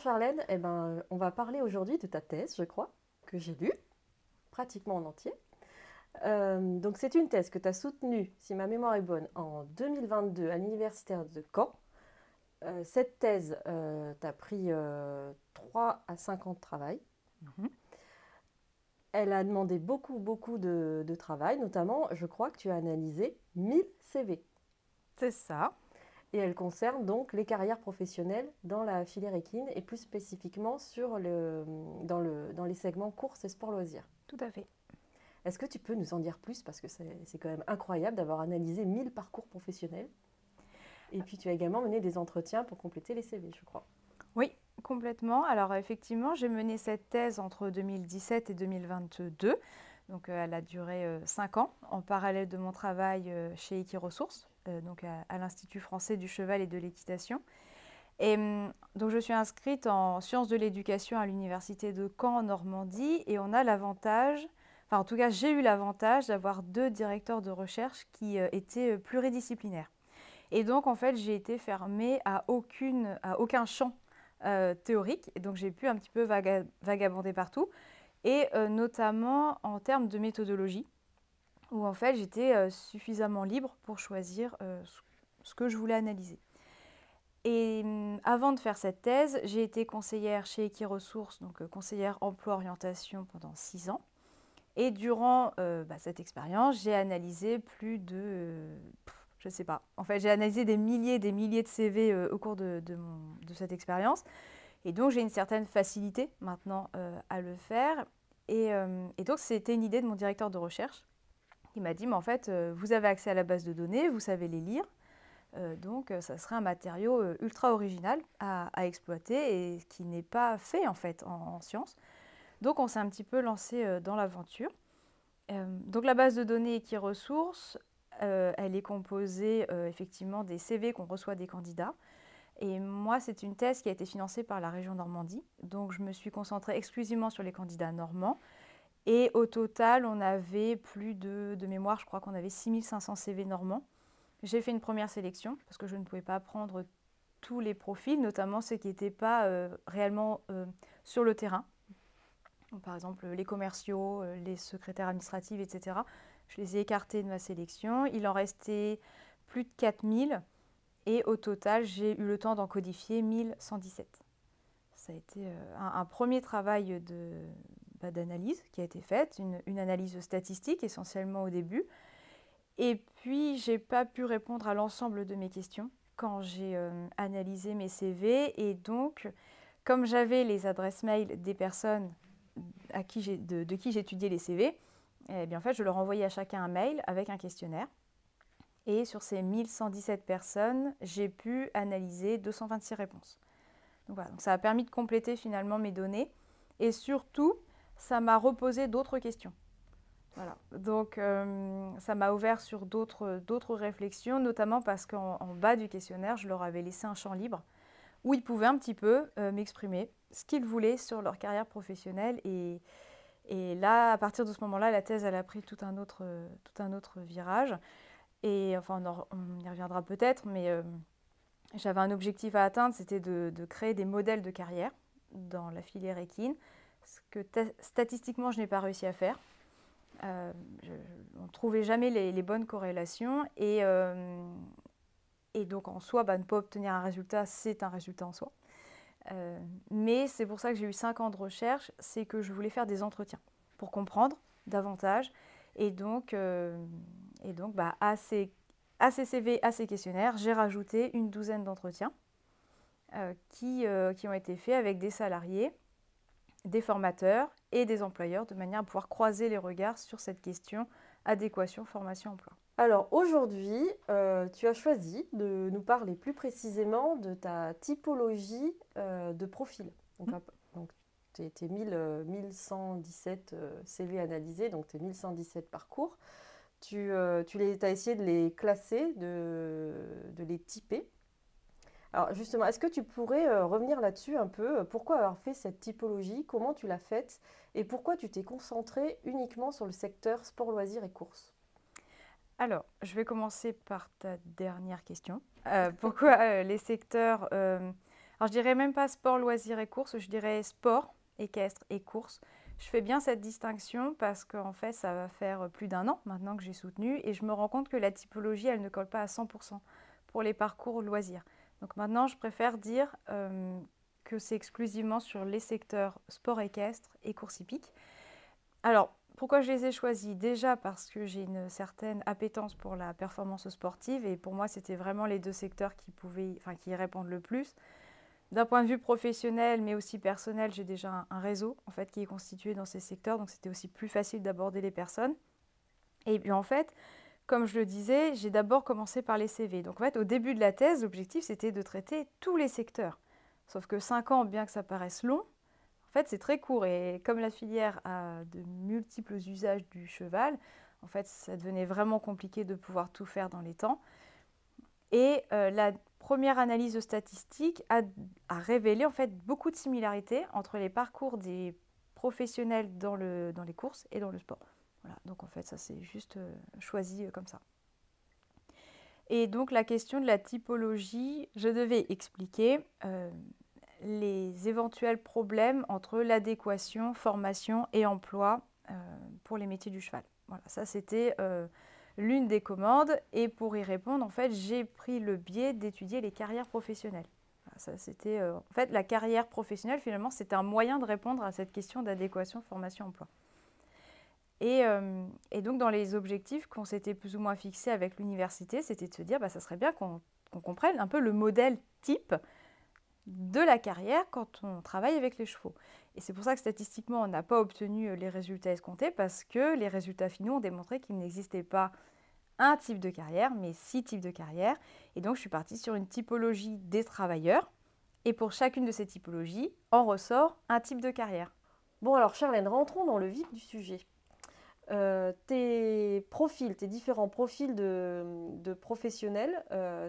Charlène, on va parler aujourd'hui de ta thèse, je crois, que j'ai lue, pratiquement en entier. Donc c'est une thèse que tu as soutenue, si ma mémoire est bonne, en 2022 à l'Université de Caen. Cette thèse t'a pris 3 à 5 ans de travail. Mhm. Elle a demandé beaucoup de travail, notamment, je crois que tu as analysé 1000 CV. C'est ça, Et elle concerne donc les carrières professionnelles dans la filière équine et plus spécifiquement dans les segments courses et sport loisirs. tout à fait. Est-ce que tu peux nous en dire plus? Parce que c'est quand même incroyable d'avoir analysé 1000 parcours professionnels. Et puis tu as également mené des entretiens pour compléter les CV, je crois. Oui, complètement. Alors effectivement, j'ai mené cette thèse entre 2017 et 2022. Donc elle a duré 5 ans en parallèle de mon travail chez Equiresources, donc à l'Institut français du cheval et de l'équitation. Et donc je suis inscrite en sciences de l'éducation à l'université de Caen en Normandie et on a l'avantage, enfin en tout cas j'ai eu l'avantage d'avoir deux directeurs de recherche qui étaient pluridisciplinaires. Et donc, en fait, j'ai été fermée à aucun champ théorique. Et donc, j'ai pu un petit peu vagabonder partout. Et notamment en termes de méthodologie, où en fait, j'étais suffisamment libre pour choisir ce que je voulais analyser. Et avant de faire cette thèse, j'ai été conseillère chez Equiresources, donc conseillère emploi-orientation pendant 6 ans. Et durant cette expérience, j'ai analysé plus de, je sais pas, en fait j'ai analysé des milliers de CV au cours de cette expérience. Et donc j'ai une certaine facilité maintenant à le faire. Et donc c'était une idée de mon directeur de recherche qui m'a dit, mais en fait, vous avez accès à la base de données, vous savez les lire. Donc ça serait un matériau ultra original à exploiter et qui n'est pas fait en fait en sciences. Donc on s'est un petit peu lancé dans l'aventure. Donc la base de données Equiresources, elle est composée effectivement des CV qu'on reçoit des candidats. Et moi, c'est une thèse qui a été financée par la région Normandie. Donc je me suis concentrée exclusivement sur les candidats normands. Et au total, on avait de mémoire, je crois qu'on avait 6500 CV normands. J'ai fait une première sélection parce que je ne pouvais pas prendre tous les profils, notamment ceux qui n'étaient pas réellement sur le terrain. Donc, par exemple, les commerciaux, les secrétaires administratifs, etc. Je les ai écartés de ma sélection. Il en restait plus de 4000 et au total, j'ai eu le temps d'en codifier 1117. Ça a été un premier travail d'analyse qui a été fait, une analyse statistique essentiellement au début. Et puis, j'ai pas pu répondre à l'ensemble de mes questions quand j'ai analysé mes CV. Et donc, comme j'avais les adresses mail des personnes de qui j'étudiais les CV, eh bien, en fait, je leur envoyais à chacun un mail avec un questionnaire. Et sur ces 1117 personnes, j'ai pu analyser 226 réponses. Donc voilà, donc ça a permis de compléter finalement mes données. Et surtout, ça m'a reposé d'autres questions. Voilà. Donc ça m'a ouvert sur d'autres réflexions, notamment parce qu'en bas du questionnaire, je leur avais laissé un champ libre où ils pouvaient un petit peu m'exprimer ce qu'ils voulaient sur leur carrière professionnelle. Et là, à partir de ce moment-là, la thèse, elle a pris tout un autre virage. Et enfin, on y reviendra peut-être, mais j'avais un objectif à atteindre, c'était de créer des modèles de carrière dans la filière équine, ce que statistiquement, je n'ai pas réussi à faire. Euh, je, on ne trouvait jamais les bonnes corrélations et donc en soi, ne pas obtenir un résultat, c'est un résultat en soi. Mais c'est pour ça que j'ai eu 5 ans de recherche, c'est que je voulais faire des entretiens pour comprendre davantage. Et donc, à ces CV, à ces questionnaires, j'ai rajouté une douzaine d'entretiens qui ont été faits avec des salariés, des formateurs et des employeurs, de manière à pouvoir croiser les regards sur cette question adéquation, formation, emploi. Alors aujourd'hui, tu as choisi de nous parler plus précisément de ta typologie de profil. Donc tes 1117 CV analysés, donc tes 1117 parcours. Tu as essayé de les classer, de les typer. Alors justement, est-ce que tu pourrais revenir là-dessus un peu? Pourquoi avoir fait cette typologie? Comment tu l'as faite? Et pourquoi tu t'es concentré uniquement sur le secteur sport, loisirs et courses? Alors, je vais commencer par ta dernière question. Pourquoi les secteurs Alors, je dirais même pas sport, loisirs et courses, je dirais sport, équestre et course. Je fais bien cette distinction parce qu'en fait, ça va faire plus d'un an maintenant que j'ai soutenu et je me rends compte que la typologie, elle ne colle pas à 100% pour les parcours loisirs. Donc maintenant, je préfère dire que c'est exclusivement sur les secteurs sport équestre et course hippique. Alors, pourquoi je les ai choisis? Déjà parce que j'ai une certaine appétence pour la performance sportive et pour moi, c'était vraiment les deux secteurs qui y répondent le plus. D'un point de vue professionnel, mais aussi personnel, j'ai déjà un réseau en fait, qui est constitué dans ces secteurs, donc c'était aussi plus facile d'aborder les personnes. Et puis en fait, comme je le disais, j'ai d'abord commencé par les CV. Donc en fait, au début de la thèse, l'objectif c'était de traiter tous les secteurs. Sauf que 5 ans, bien que ça paraisse long, en fait c'est très court. Et comme la filière a de multiples usages du cheval, en fait ça devenait vraiment compliqué de pouvoir tout faire dans les temps. Et la première analyse statistique a révélé en fait beaucoup de similarités entre les parcours des professionnels dans les courses et dans le sport. Voilà, donc en fait ça c'est juste choisi comme ça. Et donc la question de la typologie, je devais expliquer les éventuels problèmes entre l'adéquation, formation et emploi pour les métiers du cheval. Voilà, ça c'était l'une des commandes et pour y répondre, en fait, j'ai pris le biais d'étudier les carrières professionnelles. Voilà, ça c'était en fait la carrière professionnelle finalement, c'était un moyen de répondre à cette question d'adéquation formation-emploi. Et donc dans les objectifs qu'on s'était plus ou moins fixés avec l'université, c'était de se dire ça serait bien qu'on comprenne un peu le modèle type de la carrière quand on travaille avec les chevaux. Et c'est pour ça que statistiquement, on n'a pas obtenu les résultats escomptés parce que les résultats finaux ont démontré qu'il n'existait pas un type de carrière, mais 6 types de carrière. Et donc, je suis partie sur une typologie des travailleurs. Et pour chacune de ces typologies, en ressort un type de carrière. Bon, alors Charlène, rentrons dans le vif du sujet. Tes différents profils de professionnels,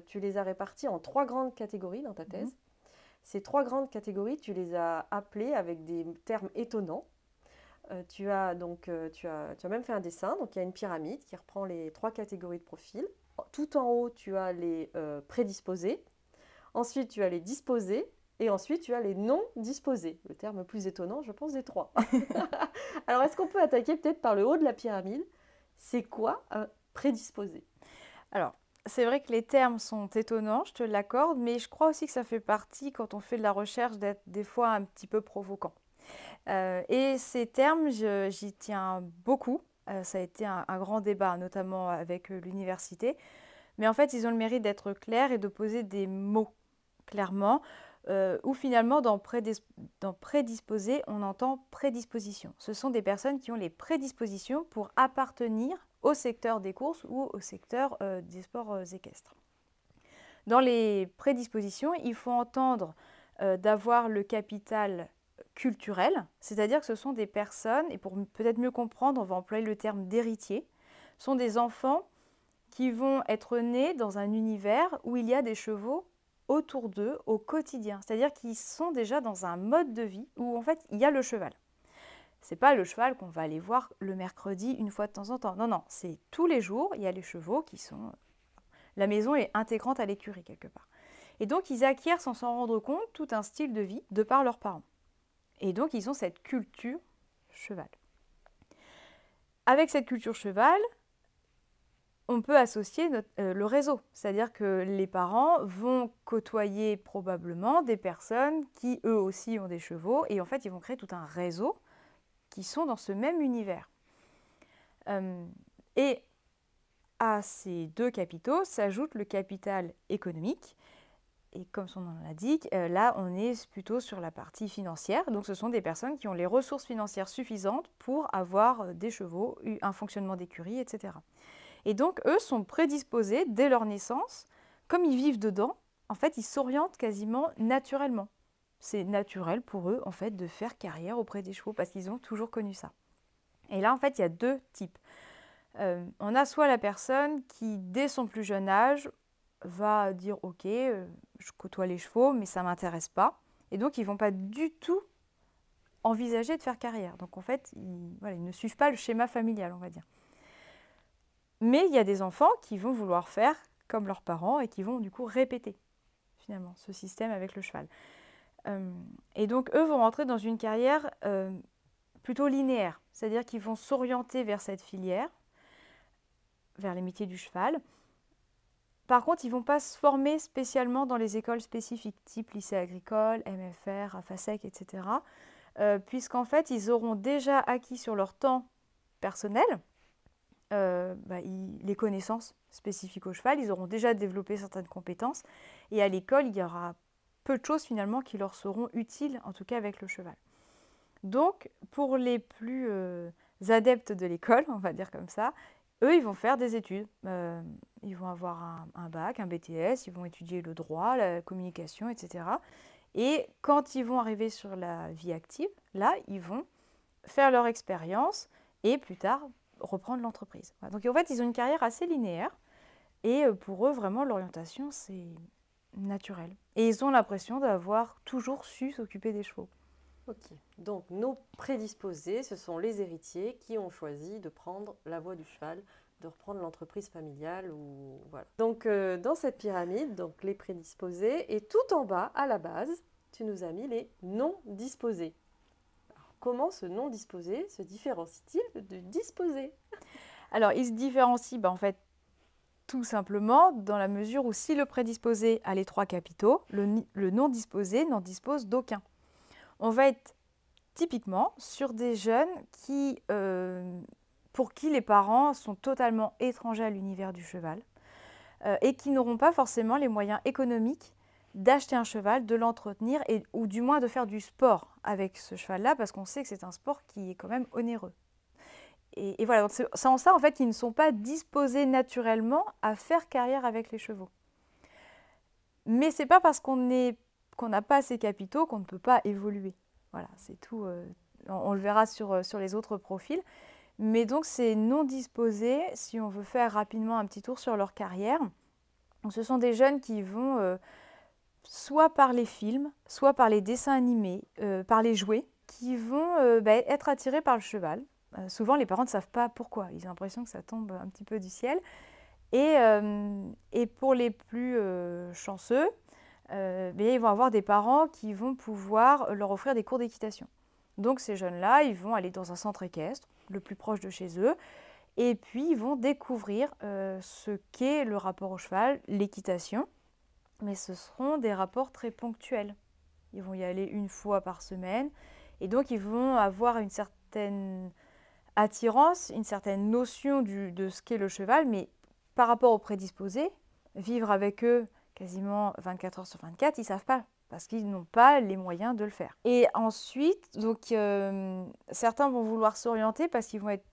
tu les as répartis en 3 grandes catégories dans ta thèse. Ces 3 grandes catégories, tu les as appelées avec des termes étonnants. Tu as même fait un dessin, donc il y a une pyramide qui reprend les 3 catégories de profils. Tout en haut, tu as les prédisposés. Ensuite, tu as les disposés. Et ensuite, tu as les non disposés. Le terme plus étonnant, je pense, des 3. Alors, est-ce qu'on peut attaquer peut-être par le haut de la pyramide? C'est quoi un prédisposé? Alors, c'est vrai que les termes sont étonnants, je te l'accorde, mais je crois aussi que ça fait partie, quand on fait de la recherche, d'être des fois un petit peu provoquant. Et ces termes, j'y tiens beaucoup. Ça a été un grand débat, notamment avec l'université. Mais en fait, ils ont le mérite d'être clairs et de poser des mots clairement, où finalement, dans prédisposer, on entend prédisposition. Ce sont des personnes qui ont les prédispositions pour appartenir au secteur des courses ou au secteur des sports équestres. Dans les prédispositions, il faut entendre d'avoir le capital culturel, c'est-à-dire que ce sont des personnes, et pour peut-être mieux comprendre, on va employer le terme d'héritier, sont des enfants qui vont être nés dans un univers où il y a des chevaux autour d'eux au quotidien, c'est-à-dire qu'ils sont déjà dans un mode de vie où en fait il y a le cheval. C'est pas le cheval qu'on va aller voir le mercredi une fois de temps en temps. Non, non, c'est tous les jours, il y a les chevaux qui sont... La maison est intégrante à l'écurie quelque part. Et donc ils acquièrent sans s'en rendre compte tout un style de vie de par leurs parents. Et donc ils ont cette culture cheval. Avec cette culture cheval, on peut associer le réseau. C'est-à-dire que les parents vont côtoyer probablement des personnes qui eux aussi ont des chevaux et en fait ils vont créer tout un réseau qui sont dans ce même univers. Et à ces 2 capitaux s'ajoute le capital économique. Et comme son nom l'indique, là on est plutôt sur la partie financière. Donc ce sont des personnes qui ont les ressources financières suffisantes pour avoir des chevaux, un fonctionnement d'écurie, etc. Et donc, eux sont prédisposés dès leur naissance, comme ils vivent dedans, en fait, ils s'orientent quasiment naturellement. C'est naturel pour eux, en fait, de faire carrière auprès des chevaux parce qu'ils ont toujours connu ça. Et là, en fait, il y a 2 types. On a soit la personne qui, dès son plus jeune âge, va dire « Ok, je côtoie les chevaux, mais ça ne m'intéresse pas. » Et donc, ils ne vont pas du tout envisager de faire carrière. Donc, en fait, ils ne suivent pas le schéma familial, on va dire. Mais il y a des enfants qui vont vouloir faire comme leurs parents et qui vont du coup répéter finalement ce système avec le cheval. Et donc, eux vont rentrer dans une carrière plutôt linéaire, c'est-à-dire qu'ils vont s'orienter vers cette filière, vers les métiers du cheval. Par contre, ils ne vont pas se former spécialement dans les écoles spécifiques, type lycée agricole, MFR, AFASEC, etc. Puisqu'en fait, ils auront déjà acquis sur leur temps personnel les connaissances spécifiques au cheval, ils auront déjà développé certaines compétences. Et à l'école, il y aura peu de choses finalement qui leur seront utiles, en tout cas avec le cheval. Donc, pour les plus adeptes de l'école, on va dire comme ça, eux, ils vont faire des études. Ils vont avoir un bac, un BTS, ils vont étudier le droit, la communication, etc. Et quand ils vont arriver sur la vie active, là, ils vont faire leur expérience et plus tard reprendre l'entreprise. Voilà. Donc en fait, ils ont une carrière assez linéaire et pour eux, vraiment, l'orientation, c'est naturel. Et ils ont l'impression d'avoir toujours su s'occuper des chevaux. Ok, donc nos prédisposés, ce sont les héritiers qui ont choisi de prendre la voie du cheval, de reprendre l'entreprise familiale. Ou voilà. Donc dans cette pyramide, donc les prédisposés, et tout en bas, à la base, tu nous as mis les non disposés. Alors, comment ce non disposé se différencie-t-il du disposé? Alors, il se différencie en fait tout simplement dans la mesure où si le prédisposé a les 3 capitaux, le non disposé n'en dispose d'aucun. On va être typiquement sur des jeunes pour qui les parents sont totalement étrangers à l'univers du cheval et qui n'auront pas forcément les moyens économiques d'acheter un cheval, de l'entretenir ou du moins de faire du sport avec ce cheval-là parce qu'on sait que c'est un sport qui est quand même onéreux. Et voilà, donc c'est en ça en fait qu'ils ne sont pas disposés naturellement à faire carrière avec les chevaux. Mais c'est pas parce qu'on n'a pas ces capitaux qu'on ne peut pas évoluer. Voilà, c'est tout. On le verra sur les autres profils. Mais donc, c'est non disposé, si on veut faire rapidement un petit tour sur leur carrière. Donc, ce sont des jeunes qui vont, soit par les films, soit par les dessins animés, par les jouets, qui vont être attirés par le cheval. Souvent, les parents ne savent pas pourquoi. Ils ont l'impression que ça tombe un petit peu du ciel. Et pour les plus chanceux, ils vont avoir des parents qui vont pouvoir leur offrir des cours d'équitation. Donc ces jeunes-là, ils vont aller dans un centre équestre, le plus proche de chez eux, et puis ils vont découvrir ce qu'est le rapport au cheval, l'équitation, mais ce seront des rapports très ponctuels. Ils vont y aller une fois par semaine, et donc ils vont avoir une certaine attirance, une certaine notion de ce qu'est le cheval, mais par rapport aux prédisposés, vivre avec eux quasiment 24 heures sur 24, ils ne savent pas parce qu'ils n'ont pas les moyens de le faire. Et ensuite, donc, certains vont vouloir s'orienter parce qu'ils vont être...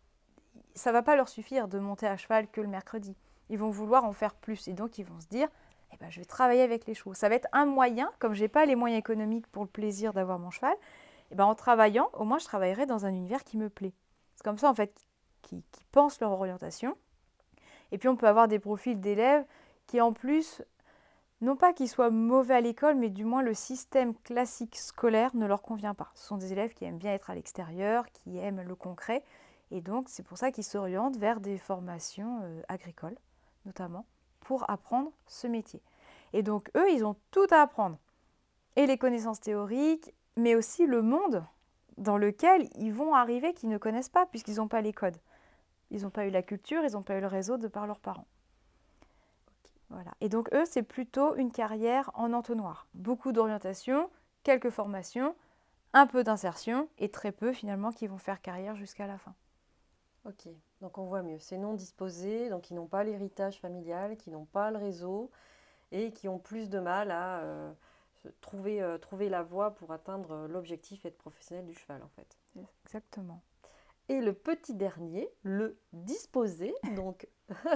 ça ne va pas leur suffire de monter à cheval que le mercredi. Ils vont vouloir en faire plus et donc ils vont se dire je vais travailler avec les chevaux. Ça va être un moyen, comme je n'ai pas les moyens économiques pour le plaisir d'avoir mon cheval, en travaillant, au moins je travaillerai dans un univers qui me plaît. C'est comme ça en fait qu'ils pensent leur orientation. Et puis on peut avoir des profils d'élèves qui en plus, non pas qu'ils soient mauvais à l'école, mais du moins le système classique scolaire ne leur convient pas. Ce sont des élèves qui aiment bien être à l'extérieur, qui aiment le concret. Et donc c'est pour ça qu'ils s'orientent vers des formations agricoles, notamment, pour apprendre ce métier. Et donc eux, ils ont tout à apprendre. Et les connaissances théoriques, mais aussi le monde dans lequel ils vont arriver qu'ils ne connaissent pas, puisqu'ils n'ont pas les codes. Ils n'ont pas eu la culture, ils n'ont pas eu le réseau de par leurs parents. Voilà. Et donc eux, c'est plutôt une carrière en entonnoir. Beaucoup d'orientation, quelques formations, un peu d'insertion et très peu finalement qui vont faire carrière jusqu'à la fin. Ok, donc on voit mieux. C'est non disposés, donc ils n'ont pas l'héritage familial, qui n'ont pas le réseau et qui ont plus de mal à trouver la voie pour atteindre l'objectif être professionnel du cheval en fait. Exactement. Et le petit dernier, le disposé, donc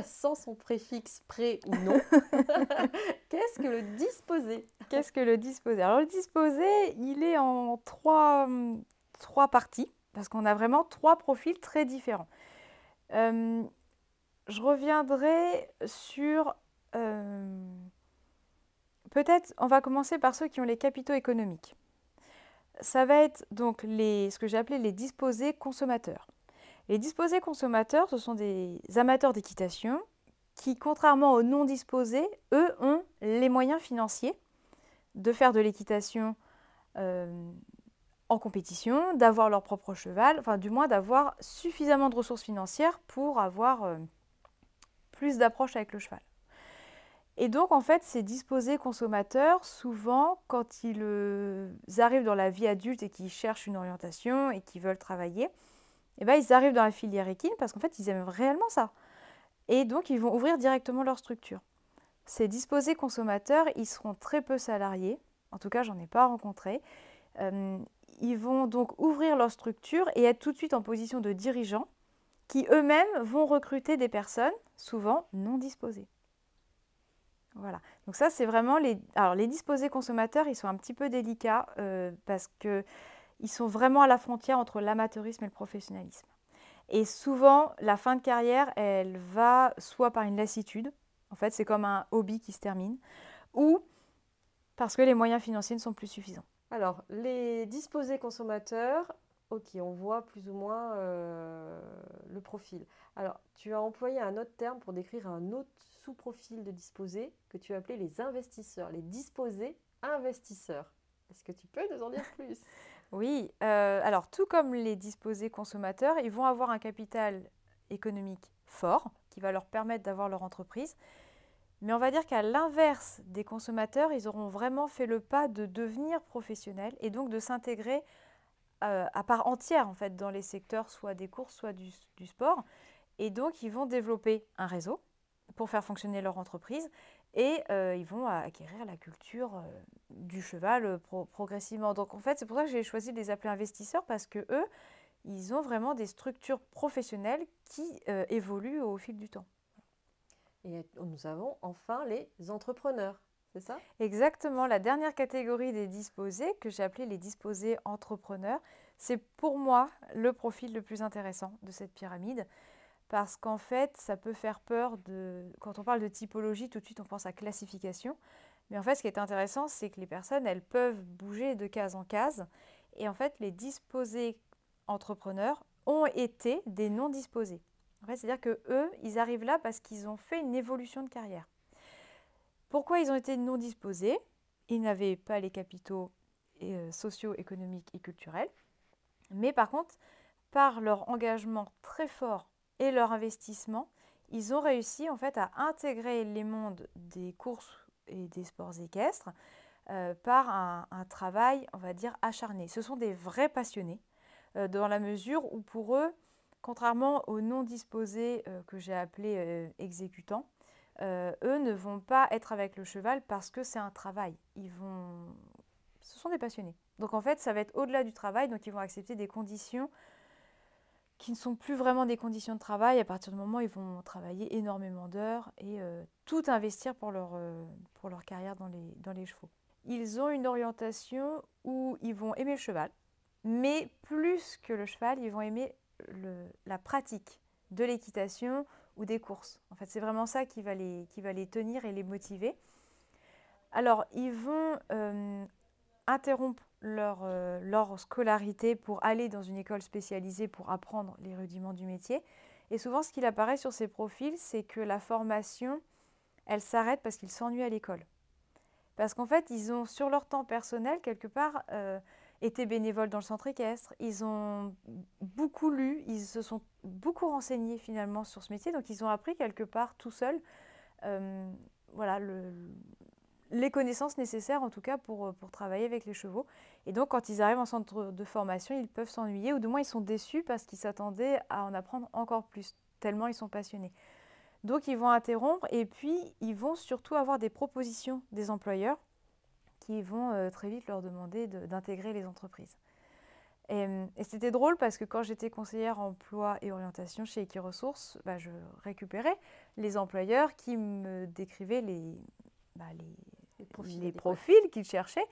sans son préfixe pré ou non. Qu'est-ce que le disposé? Qu'est-ce que le disposé? Alors le disposé, il est en trois parties, parce qu'on a vraiment 3 profils très différents. Je reviendrai sur... peut-être, on va commencer par ceux qui ont les capitaux économiques. Ça va être donc ce que j'ai appelé les disposés consommateurs. Les disposés consommateurs, ce sont des amateurs d'équitation qui, contrairement aux non-disposés, eux ont les moyens financiers de faire de l'équitation en compétition, d'avoir leur propre cheval, enfin du moins d'avoir suffisamment de ressources financières pour avoir plus d'approche avec le cheval. Et donc en fait ces disposés consommateurs, souvent quand ils arrivent dans la vie adulte et qu'ils cherchent une orientation et qu'ils veulent travailler, eh ben, ils arrivent dans la filière équine parce qu'en fait ils aiment réellement ça. Et donc ils vont ouvrir directement leur structure. Ces disposés consommateurs, ils seront très peu salariés, en tout cas j'en ai pas rencontré. Ils vont donc ouvrir leur structure et être tout de suite en position de dirigeants qui eux-mêmes vont recruter des personnes, souvent non disposées. Voilà. Donc ça, c'est vraiment les... Alors les disposés consommateurs, ils sont un petit peu délicats parce qu'ils sont vraiment à la frontière entre l'amateurisme et le professionnalisme. Et souvent, la fin de carrière, elle va soit par une lassitude, en fait c'est comme un hobby qui se termine, ou parce que les moyens financiers ne sont plus suffisants. Alors, les disposés consommateurs, ok, on voit plus ou moins le profil. Alors, tu as employé un autre terme pour décrire un autre sous-profil de disposés que tu as appelé les investisseurs, les disposés investisseurs. Est-ce que tu peux nous en dire plus? Oui, alors tout comme les disposés consommateurs, ils vont avoir un capital économique fort qui va leur permettre d'avoir leur entreprise. Mais on va dire qu'à l'inverse des consommateurs, ils auront vraiment fait le pas de devenir professionnels et donc de s'intégrer à part entière en fait dans les secteurs soit des courses, soit du sport. Et donc ils vont développer un réseau pour faire fonctionner leur entreprise et ils vont acquérir la culture du cheval progressivement. Donc en fait, c'est pour ça que j'ai choisi de les appeler investisseurs parce que eux, ils ont vraiment des structures professionnelles qui évoluent au fil du temps. Et nous avons enfin les entrepreneurs, c'est ça? Exactement, la dernière catégorie des disposés, que j'ai appelée les disposés entrepreneurs, c'est pour moi le profil le plus intéressant de cette pyramide. Parce qu'en fait, ça peut faire peur quand on parle de typologie, tout de suite on pense à classification. Mais en fait, ce qui est intéressant, c'est que les personnes, elles peuvent bouger de case en case. Et en fait, les disposés entrepreneurs ont été des non disposés. En fait, c'est-à-dire que eux, ils arrivent là parce qu'ils ont fait une évolution de carrière. Pourquoi ils ont été non disposés? Ils n'avaient pas les capitaux sociaux, économiques et culturels. Mais par contre, par leur engagement très fort et leur investissement, ils ont réussi en fait à intégrer les mondes des courses et des sports équestres par un travail, on va dire, acharné. Ce sont des vrais passionnés dans la mesure où pour eux, contrairement aux non disposés que j'ai appelés exécutants, eux ne vont pas être avec le cheval parce que c'est un travail. Ce sont des passionnés. Donc en fait, ça va être au-delà du travail, donc ils vont accepter des conditions qui ne sont plus vraiment des conditions de travail. À partir du moment où ils vont travailler énormément d'heures et tout investir pour leur carrière dans les chevaux. Ils ont une orientation où ils vont aimer le cheval, mais plus que le cheval, ils vont aimer la pratique de l'équitation ou des courses. En fait, c'est vraiment ça qui va les tenir et les motiver. Alors, ils vont interrompre leur scolarité pour aller dans une école spécialisée pour apprendre les rudiments du métier. Et souvent, ce qu'il apparaît sur ces profils, c'est que la formation, elle s'arrête parce qu'ils s'ennuient à l'école. Parce qu'en fait, ils ont, sur leur temps personnel, quelque part, été bénévoles dans le centre équestre. Ils ont beaucoup lu, ils se sont beaucoup renseignés finalement sur ce métier. Donc, ils ont appris quelque part tout seuls voilà, les connaissances nécessaires en tout cas pour travailler avec les chevaux. Et donc quand ils arrivent en centre de formation, ils peuvent s'ennuyer ou du moins ils sont déçus parce qu'ils s'attendaient à en apprendre encore plus, tellement ils sont passionnés. Donc ils vont interrompre et puis ils vont surtout avoir des propositions des employeurs qui vont très vite leur demander d'intégrer les entreprises. Et c'était drôle parce que quand j'étais conseillère emploi et orientation chez Equiresources, je récupérais les employeurs qui me décrivaient les profils qu'ils cherchaient.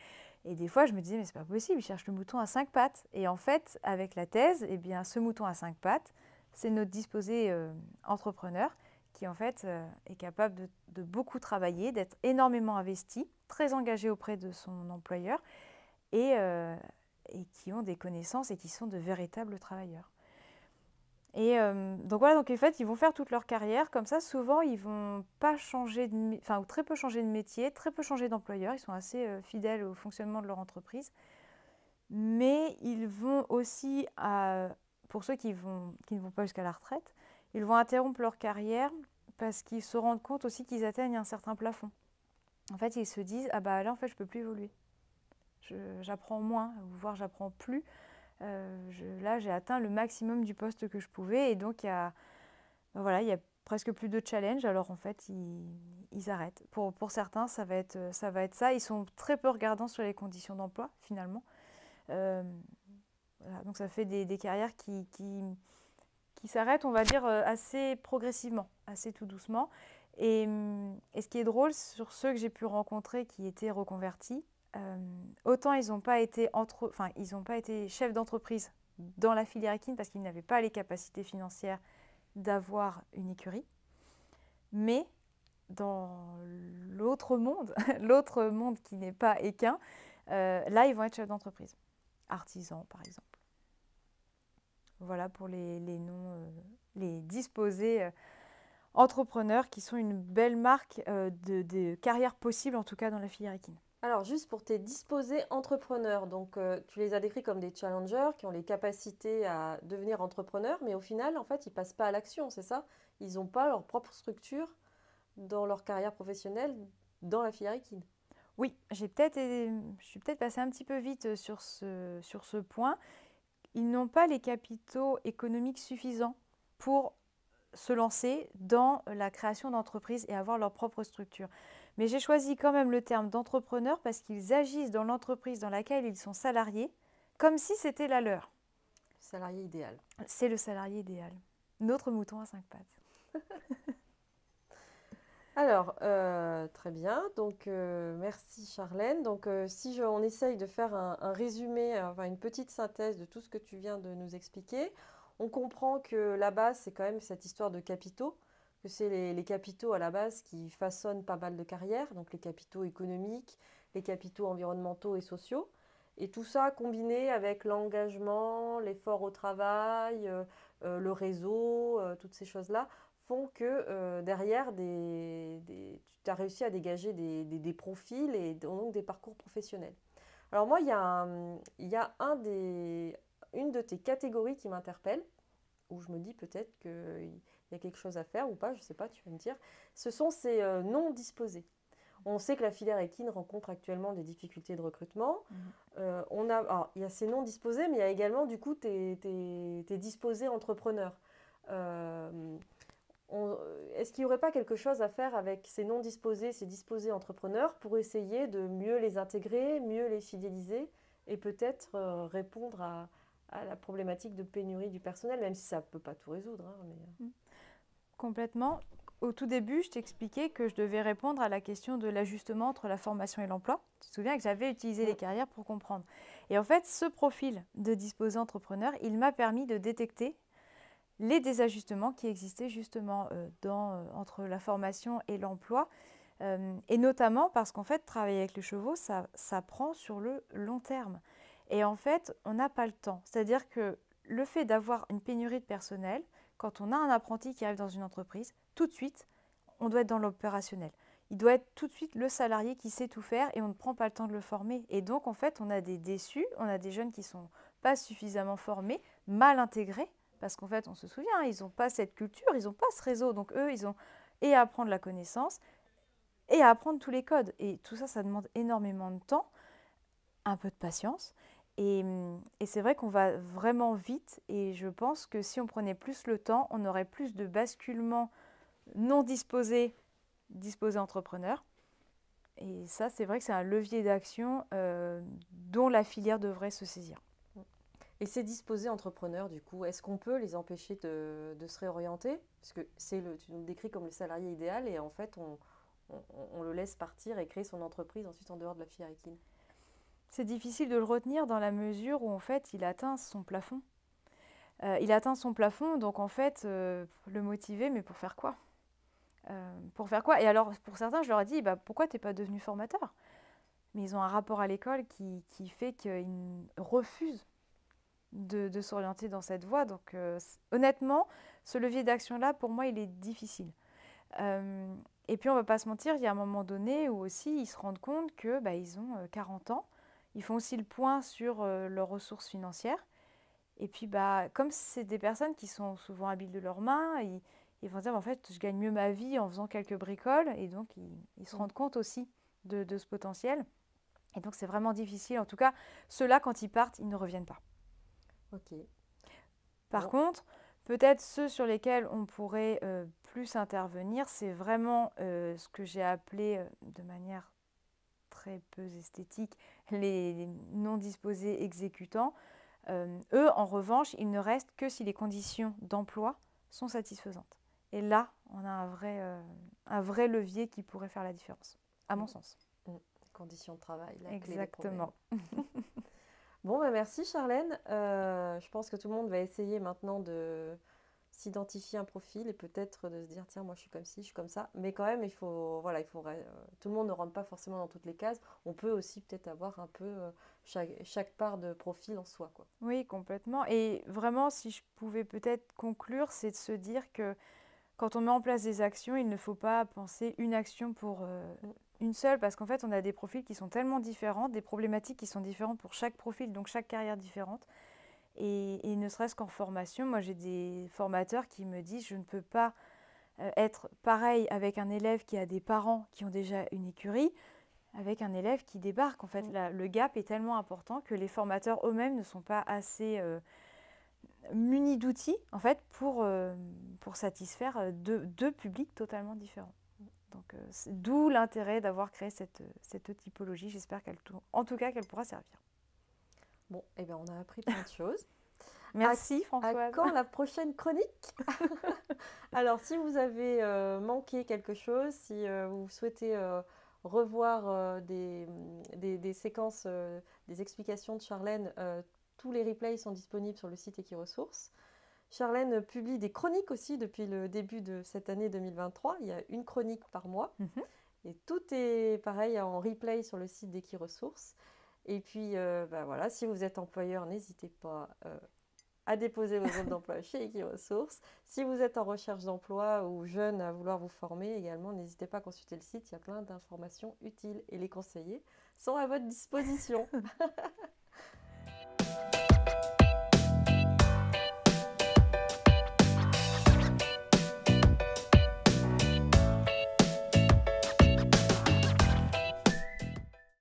Et des fois, je me disais, mais c'est pas possible, ils cherchent le mouton à 5 pattes. Et en fait, avec la thèse, eh bien, ce mouton à 5 pattes, c'est notre disposé entrepreneur qui, en fait, est capable de beaucoup travailler, d'être énormément investi, très engagé auprès de son employeur et qui ont des connaissances et qui sont de véritables travailleurs. Et donc voilà, donc en fait, ils vont faire toute leur carrière comme ça. Souvent, ils vont pas changer ou très peu changer de métier, très peu changer d'employeur. Ils sont assez fidèles au fonctionnement de leur entreprise. mais ils vont aussi, pour ceux qui ne vont pas jusqu'à la retraite, ils vont interrompre leur carrière parce qu'ils se rendent compte aussi qu'ils atteignent un certain plafond. En fait, ils se disent, ah bah là, en fait, je ne peux plus évoluer. J'apprends moins, voire j'apprends plus. Là, j'ai atteint le maximum du poste que je pouvais. Et donc, voilà, il y a presque plus de challenge. Alors, en fait, ils arrêtent. Pour certains, ça va être ça. Ils sont très peu regardants sur les conditions d'emploi, finalement. Euh, voilà, donc, ça fait des carrières qui s'arrêtent, on va dire, assez progressivement, assez tout doucement. Et ce qui est drôle, sur ceux que j'ai pu rencontrer qui étaient reconvertis, autant ils n'ont pas été chefs d'entreprise dans la filière équine parce qu'ils n'avaient pas les capacités financières d'avoir une écurie, mais dans l'autre monde, l'autre monde qui n'est pas équin, là ils vont être chefs d'entreprise, artisans par exemple. Voilà pour les noms, les disposés entrepreneurs qui sont une belle marque de carrière possible, en tout cas dans la filière équine. Alors, juste pour tes disposés entrepreneurs, donc tu les as décrits comme des challengers qui ont les capacités à devenir entrepreneurs, mais au final, en fait, ils passent pas à l'action, c'est ça? Ils n'ont pas leur propre structure dans leur carrière professionnelle dans la filière équine. Oui, je suis peut-être passée un petit peu vite sur ce point. Ils n'ont pas les capitaux économiques suffisants pour se lancer dans la création d'entreprises et avoir leur propre structure. Mais j'ai choisi quand même le terme d'entrepreneur parce qu'ils agissent dans l'entreprise dans laquelle ils sont salariés comme si c'était la leur. Salarié idéal. C'est le salarié idéal. Notre mouton à 5 pattes. Alors, très bien. Donc, merci Charlène. Donc, si on essaye de faire un résumé, enfin une petite synthèse de tout ce que tu viens de nous expliquer, on comprend que la base, c'est quand même cette histoire de capitaux, que c'est les capitaux à la base qui façonnent pas mal de carrières, donc les capitaux économiques, les capitaux environnementaux et sociaux. Et tout ça combiné avec l'engagement, l'effort au travail, le réseau, toutes ces choses-là font que derrière, tu as réussi à dégager des profils et donc des parcours professionnels. Alors moi, il y a une de tes catégories qui m'interpelle, où je me dis peut-être qu'il y a quelque chose à faire ou pas, je ne sais pas, tu vas me dire. Ce sont ces non disposés. On sait que la filière équine rencontre actuellement des difficultés de recrutement. Il y a ces non disposés, mais il y a également du coup tes disposés entrepreneurs. Euh, Est-ce qu'il n'y aurait pas quelque chose à faire avec ces non disposés, ces disposés entrepreneurs pour essayer de mieux les intégrer, mieux les fidéliser et peut-être répondre à la problématique de pénurie du personnel, même si ça ne peut pas tout résoudre, hein, mais... Complètement. Au tout début, je t'expliquais que je devais répondre à la question de l'ajustement entre la formation et l'emploi. Tu te souviens que j'avais utilisé les carrières pour comprendre. Et en fait, ce profil de disposé entrepreneur, il m'a permis de détecter les désajustements qui existaient justement entre la formation et l'emploi. Et notamment parce qu'en fait, travailler avec les chevaux, ça prend sur le long terme. Et en fait, on n'a pas le temps. C'est-à-dire que le fait d'avoir une pénurie de personnel, quand on a un apprenti qui arrive dans une entreprise, tout de suite, on doit être dans l'opérationnel. Il doit être tout de suite le salarié qui sait tout faire et on ne prend pas le temps de le former. Et donc, en fait, on a des déçus, on a des jeunes qui ne sont pas suffisamment formés, mal intégrés, parce qu'en fait, on se souvient, ils n'ont pas cette culture, ils n'ont pas ce réseau. Donc, eux, ils ont et à apprendre la connaissance et à apprendre tous les codes. Et tout ça, ça demande énormément de temps, un peu de patience. Et c'est vrai qu'on va vraiment vite et je pense que si on prenait plus le temps, on aurait plus de basculement non disposé, disposé entrepreneur. Et ça, c'est vrai que c'est un levier d'action dont la filière devrait se saisir. Et ces disposés entrepreneurs, du coup, est-ce qu'on peut les empêcher de se réorienter? Parce que tu nous le décris comme le salarié idéal et en fait, on le laisse partir et créer son entreprise ensuite en dehors de la filière équine. C'est difficile de le retenir dans la mesure où en fait il atteint son plafond. Il atteint son plafond, donc en fait le motiver, mais pour faire quoi? Pour faire quoi? Et alors pour certains, je leur ai dit, bah, pourquoi tu n'es pas devenu formateur? Mais ils ont un rapport à l'école qui fait qu'ils refusent de s'orienter dans cette voie. Donc honnêtement, ce levier d'action-là, pour moi, il est difficile. Et puis on ne va pas se mentir, il y a un moment donné où aussi ils se rendent compte que ils ont 40 ans, Ils font aussi le point sur leurs ressources financières. Et puis, comme c'est des personnes qui sont souvent habiles de leurs mains, ils vont dire, en fait, je gagne mieux ma vie en faisant quelques bricoles. Et donc, ils se Mm. rendent compte aussi de ce potentiel. Et donc, c'est vraiment difficile. En tout cas, ceux-là, quand ils partent, ils ne reviennent pas. Ok. Par Bon. contre, peut-être ceux sur lesquels on pourrait plus intervenir, c'est vraiment ce que j'ai appelé de manière très peu esthétique les non disposés exécutants. Eux, en revanche, ils ne restent que si les conditions d'emploi sont satisfaisantes. Et là, on a un vrai levier qui pourrait faire la différence, à Mm. mon sens. Mm. Conditions de travail, la clé des problèmes. Exactement. Bon, merci Charlène. Je pense que tout le monde va essayer maintenant de s'identifier un profil et peut-être de se dire, tiens, moi je suis comme ci, je suis comme ça. Mais quand même, tout le monde ne rentre pas forcément dans toutes les cases. On peut aussi peut-être avoir un peu chaque part de profil en soi, quoi. Oui, complètement. Et vraiment, si je pouvais peut-être conclure, c'est de se dire que quand on met en place des actions, il ne faut pas penser une action pour Mm. une seule, parce qu'en fait, on a des profils qui sont tellement différents, des problématiques qui sont différentes pour chaque profil, donc chaque carrière différente. Et ne serait-ce qu'en formation, moi j'ai des formateurs qui me disent, je ne peux pas être pareil avec un élève qui a des parents qui ont déjà une écurie, avec un élève qui débarque. En fait, Mm. le gap est tellement important que les formateurs eux-mêmes ne sont pas assez munis d'outils en fait, pour satisfaire deux publics totalement différents. Donc, d'où l'intérêt d'avoir créé cette typologie. J'espère en tout cas qu'elle pourra servir. Bon, eh bien, on a appris plein de choses. Merci À Françoise. quand la prochaine chronique? Alors, si vous avez manqué quelque chose, si vous souhaitez revoir des séquences, des explications de Charlène, tous les replays sont disponibles sur le site Equiresources. Charlène publie des chroniques aussi depuis le début de cette année 2023. Il y a une chronique par mois. Et tout est pareil en replay sur le site d'Equiresources. Et puis, voilà, si vous êtes employeur, n'hésitez pas à déposer vos offres d'emploi chez Equiresources. Si vous êtes en recherche d'emploi ou jeune à vouloir vous former également, n'hésitez pas à consulter le site, il y a plein d'informations utiles et les conseillers sont à votre disposition.